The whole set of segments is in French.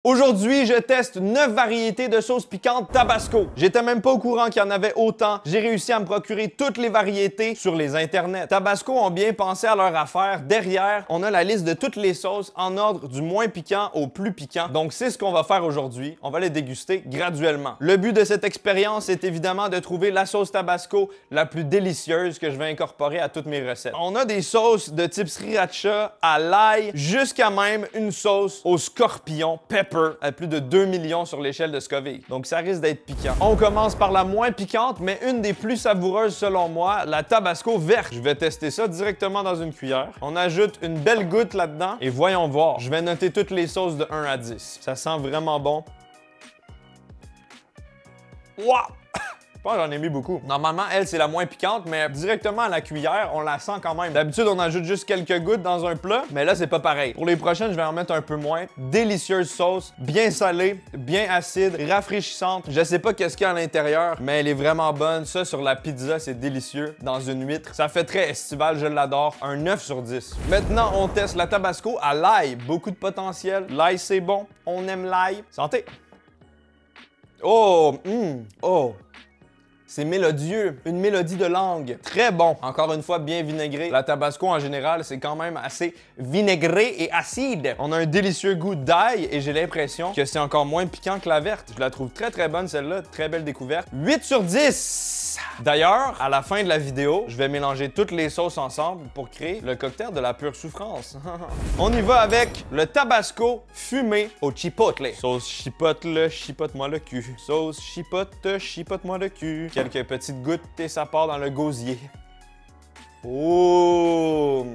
Aujourd'hui, je teste 9 variétés de sauce piquante Tabasco. J'étais même pas au courant qu'il y en avait autant. J'ai réussi à me procurer toutes les variétés sur les internets. Tabasco ont bien pensé à leur affaire. Derrière, on a la liste de toutes les sauces en ordre du moins piquant au plus piquant. Donc c'est ce qu'on va faire aujourd'hui. On va les déguster graduellement. Le but de cette expérience est évidemment de trouver la sauce Tabasco la plus délicieuse que je vais incorporer à toutes mes recettes. On a des sauces de type sriracha à l'ail jusqu'à même une sauce au scorpion pepper à plus de 2 millions sur l'échelle de Scoville. Donc ça risque d'être piquant. On commence par la moins piquante, mais une des plus savoureuses selon moi, la Tabasco verte. Je vais tester ça directement dans une cuillère. On ajoute une belle goutte là-dedans et voyons voir. Je vais noter toutes les sauces de 1 à 10. Ça sent vraiment bon. Wow! Je pense que j'en ai mis beaucoup. Normalement, elle, c'est la moins piquante, mais directement à la cuillère, on la sent quand même. D'habitude, on ajoute juste quelques gouttes dans un plat, mais là, c'est pas pareil. Pour les prochaines, je vais en mettre un peu moins. Délicieuse sauce, bien salée, bien acide, rafraîchissante. Je sais pas qu'est-ce qu'il y a à l'intérieur, mais elle est vraiment bonne. Ça, sur la pizza, c'est délicieux. Dans une huître, ça fait très estival, je l'adore. Un 9 sur 10. Maintenant, on teste la Tabasco à l'ail. Beaucoup de potentiel. L'ail, c'est bon. On aime l'ail. Santé! Oh! Oh! C'est mélodieux, une mélodie de langue. Très bon. Encore une fois, bien vinaigré. La Tabasco, en général, c'est quand même assez vinaigré et acide. On a un délicieux goût d'ail et j'ai l'impression que c'est encore moins piquant que la verte. Je la trouve très, très bonne, celle-là. Très belle découverte. 8 sur 10! D'ailleurs, à la fin de la vidéo, je vais mélanger toutes les sauces ensemble pour créer le cocktail de la pure souffrance. On y va avec le Tabasco fumé au chipotle. Sauce chipotle, chipote-moi le cul. Sauce chipote, chipote-moi le cul. Quelques petites gouttes et ça part dans le gosier. Oh!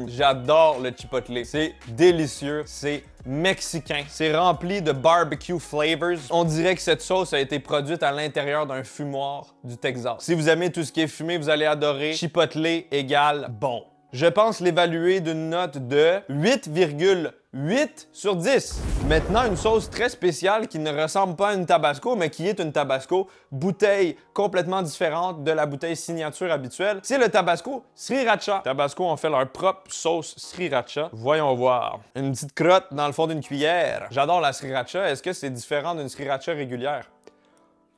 J'adore le chipotle. C'est délicieux, c'est mexicain. C'est rempli de barbecue flavors. On dirait que cette sauce a été produite à l'intérieur d'un fumoir du Texas. Si vous aimez tout ce qui est fumé, vous allez adorer. Chipotle égale bon. Je pense l'évaluer d'une note de 8,8 sur 10. Maintenant, une sauce très spéciale qui ne ressemble pas à une Tabasco, mais qui est une Tabasco, bouteille complètement différente de la bouteille signature habituelle. C'est le Tabasco Sriracha. Tabasco ont fait leur propre sauce Sriracha. Voyons voir. Une petite crotte dans le fond d'une cuillère. J'adore la Sriracha. Est-ce que c'est différent d'une Sriracha régulière?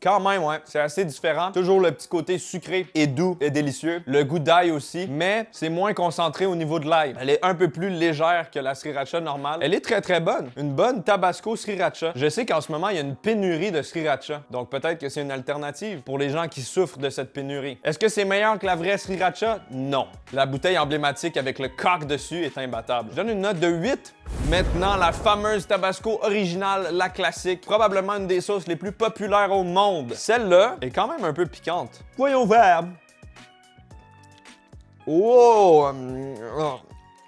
Quand même, ouais, c'est assez différent. Toujours le petit côté sucré et doux et délicieux. Le goût d'ail aussi, mais c'est moins concentré au niveau de l'ail. Elle est un peu plus légère que la sriracha normale. Elle est très très bonne. Une bonne Tabasco sriracha. Je sais qu'en ce moment, il y a une pénurie de sriracha. Donc peut-être que c'est une alternative pour les gens qui souffrent de cette pénurie. Est-ce que c'est meilleur que la vraie sriracha? Non. La bouteille emblématique avec le coq dessus est imbattable. Je donne une note de 8. Maintenant, la fameuse Tabasco originale, la classique. Probablement une des sauces les plus populaires au monde. Celle-là est quand même un peu piquante. Voyons voir. Oh!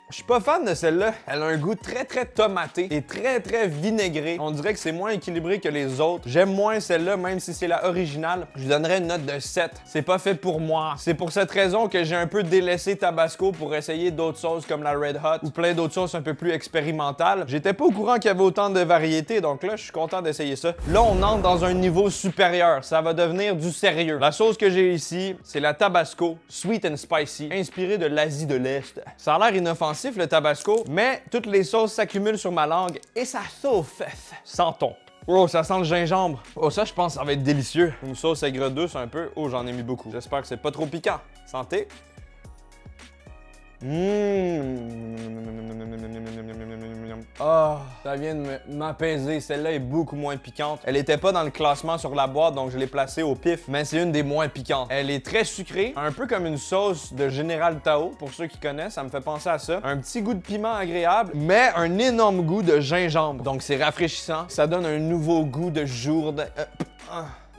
Je suis pas fan de celle-là. Elle a un goût très très tomaté et très très vinaigré. On dirait que c'est moins équilibré que les autres. J'aime moins celle-là, même si c'est la originale. Je lui donnerais une note de 7. C'est pas fait pour moi. C'est pour cette raison que j'ai un peu délaissé Tabasco pour essayer d'autres sauces comme la Red Hot ou plein d'autres sauces un peu plus expérimentales. J'étais pas au courant qu'il y avait autant de variétés, donc là, je suis content d'essayer ça. Là, on entre dans un niveau supérieur. Ça va devenir du sérieux. La sauce que j'ai ici, c'est la Tabasco Sweet and Spicy, inspirée de l'Asie de l'Est. Ça a l'air inoffensif, le Tabasco, mais toutes les sauces s'accumulent sur ma langue et ça souffle. Sentons. Oh, ça sent le gingembre. Oh, ça, je pense que ça va être délicieux. Une sauce aigre douce un peu. Oh, j'en ai mis beaucoup. J'espère que c'est pas trop piquant. Santé. Oh, ça vient de m'apaiser. Celle-là est beaucoup moins piquante. Elle était pas dans le classement sur la boîte, donc je l'ai placée au pif, mais c'est une des moins piquantes. Elle est très sucrée, un peu comme une sauce de Général Tao, pour ceux qui connaissent, ça me fait penser à ça. Un petit goût de piment agréable, mais un énorme goût de gingembre. Donc c'est rafraîchissant, ça donne un nouveau goût de jourde.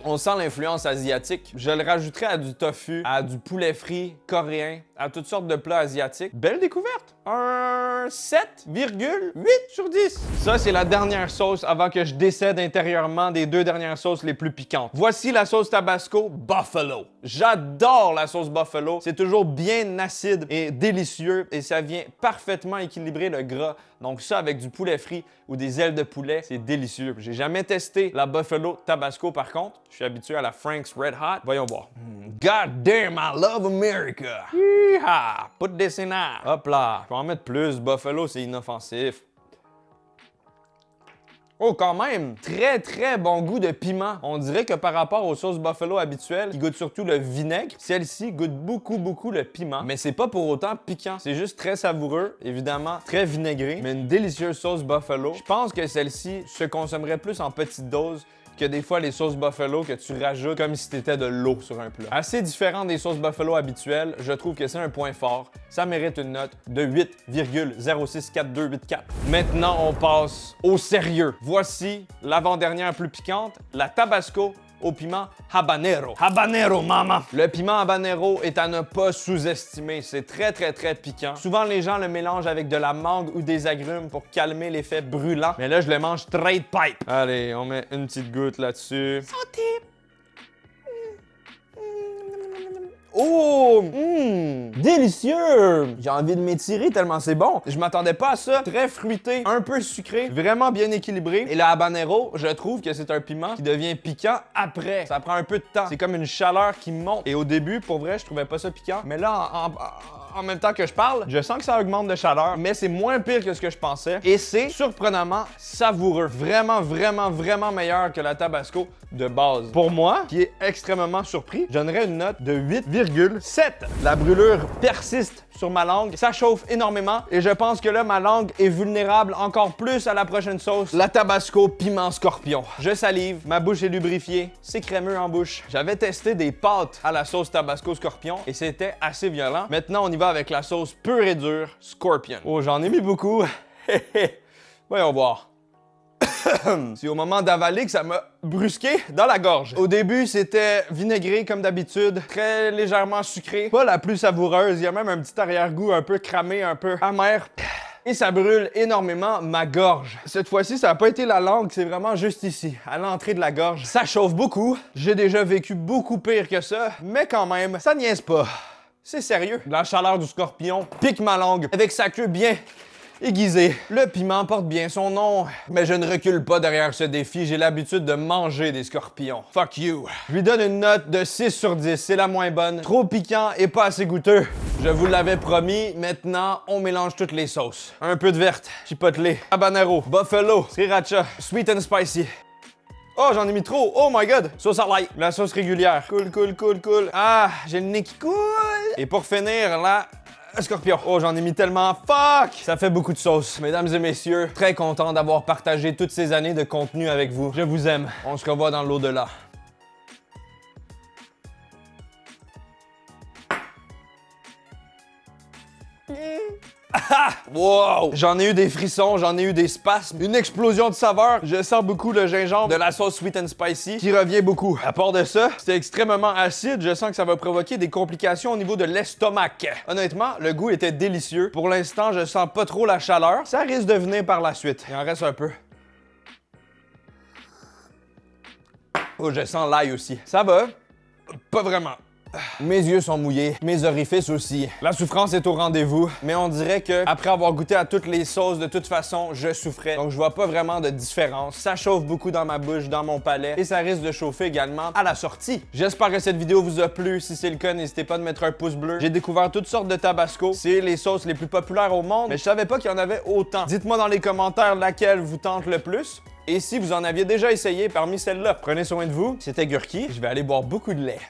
On sent l'influence asiatique. Je le rajouterais à du tofu, à du poulet frit coréen, à toutes sortes de plats asiatiques. Belle découverte! Un 7,8 sur 10. Ça, c'est la dernière sauce avant que je décède intérieurement des deux dernières sauces les plus piquantes. Voici la sauce Tabasco Buffalo. J'adore la sauce Buffalo. C'est toujours bien acide et délicieux et ça vient parfaitement équilibrer le gras. Donc ça, avec du poulet frit ou des ailes de poulet, c'est délicieux. J'ai jamais testé la Buffalo Tabasco par contre. Je suis habitué à la Frank's Red Hot. Voyons voir. God damn, I love America! Yeehaw! Put this in there. Hop là. Je peux en mettre plus. Buffalo, c'est inoffensif. Oh, quand même! Très, très bon goût de piment. On dirait que par rapport aux sauces buffalo habituelles, qui goûtent surtout le vinaigre, celle-ci goûte beaucoup, beaucoup le piment. Mais c'est pas pour autant piquant. C'est juste très savoureux, évidemment, très vinaigré, mais une délicieuse sauce buffalo. Je pense que celle-ci se consommerait plus en petite dose que des fois les sauces buffalo que tu rajoutes comme si c'était de l'eau sur un plat. Assez différent des sauces buffalo habituelles, je trouve que c'est un point fort. Ça mérite une note de 8,064284. Maintenant, on passe au sérieux. Voici l'avant-dernière plus piquante, la Tabasco au piment habanero. Habanero, mama! Le piment habanero est à ne pas sous-estimer. C'est très, très, très piquant. Souvent, les gens le mélangent avec de la mangue ou des agrumes pour calmer l'effet brûlant. Mais là, je le mange straight pipe. Allez, on met une petite goutte là-dessus. Santé! Oh! Délicieux! J'ai envie de m'étirer tellement c'est bon. Je m'attendais pas à ça. Très fruité, un peu sucré, vraiment bien équilibré. Et le habanero, je trouve que c'est un piment qui devient piquant après. Ça prend un peu de temps. C'est comme une chaleur qui monte. Et au début, pour vrai, je trouvais pas ça piquant. Mais là, en même temps que je parle, je sens que ça augmente de chaleur, mais c'est moins pire que ce que je pensais. Et c'est surprenamment savoureux. Vraiment, vraiment, vraiment meilleur que la Tabasco de base. Pour moi, qui est extrêmement surpris, je donnerais une note de 8,7. La brûlure persiste sur ma langue, ça chauffe énormément et je pense que là, ma langue est vulnérable encore plus à la prochaine sauce, la Tabasco piment scorpion. Je salive, ma bouche est lubrifiée, c'est crémeux en bouche. J'avais testé des pâtes à la sauce Tabasco scorpion et c'était assez violent. Maintenant, on y va avec la sauce pure et dure scorpion. Oh, j'en ai mis beaucoup. Voyons voir. C'est au moment d'avaler que ça m'a brusqué dans la gorge. Au début, c'était vinaigré comme d'habitude, très légèrement sucré, pas la plus savoureuse. Il y a même un petit arrière-goût un peu cramé, un peu amer. Et ça brûle énormément ma gorge. Cette fois-ci, ça n'a pas été la langue, c'est vraiment juste ici, à l'entrée de la gorge. Ça chauffe beaucoup. J'ai déjà vécu beaucoup pire que ça, mais quand même, ça niaise pas. C'est sérieux. La chaleur du scorpion pique ma langue avec sa queue bien aiguisé. Le piment porte bien son nom, mais je ne recule pas derrière ce défi. J'ai l'habitude de manger des scorpions. Fuck you. Je lui donne une note de 6 sur 10. C'est la moins bonne. Trop piquant et pas assez goûteux. Je vous l'avais promis. Maintenant, on mélange toutes les sauces. Un peu de verte, chipotle, habanero, buffalo, sriracha, sweet and spicy. Oh, j'en ai mis trop! Oh my god! Sauce à l'ail. La sauce régulière. Cool, cool, cool, cool. Ah, j'ai le nez qui coule! Et pour finir, la scorpion. Oh, j'en ai mis tellement. Fuck! Ça fait beaucoup de sauce. Mesdames et messieurs, très content d'avoir partagé toutes ces années de contenu avec vous. Je vous aime. On se revoit dans l'au-delà. Wow! J'en ai eu des frissons, j'en ai eu des spasmes, une explosion de saveurs. Je sens beaucoup le gingembre de la sauce sweet and spicy qui revient beaucoup. À part de ça, c'était extrêmement acide. Je sens que ça va provoquer des complications au niveau de l'estomac. Honnêtement, le goût était délicieux. Pour l'instant, je sens pas trop la chaleur. Ça risque de venir par la suite. Il en reste un peu. Oh, je sens l'ail aussi. Ça va? Pas vraiment. Mes yeux sont mouillés, mes orifices aussi. La souffrance est au rendez-vous, mais on dirait que après avoir goûté à toutes les sauces, de toute façon, je souffrais. Donc je vois pas vraiment de différence. Ça chauffe beaucoup dans ma bouche, dans mon palais, et ça risque de chauffer également à la sortie. J'espère que cette vidéo vous a plu. Si c'est le cas, n'hésitez pas de mettre un pouce bleu. J'ai découvert toutes sortes de Tabasco. C'est les sauces les plus populaires au monde, mais je savais pas qu'il y en avait autant. Dites-moi dans les commentaires laquelle vous tente le plus. Et si vous en aviez déjà essayé parmi celles-là, prenez soin de vous. C'était Gurki. Je vais aller boire beaucoup de lait.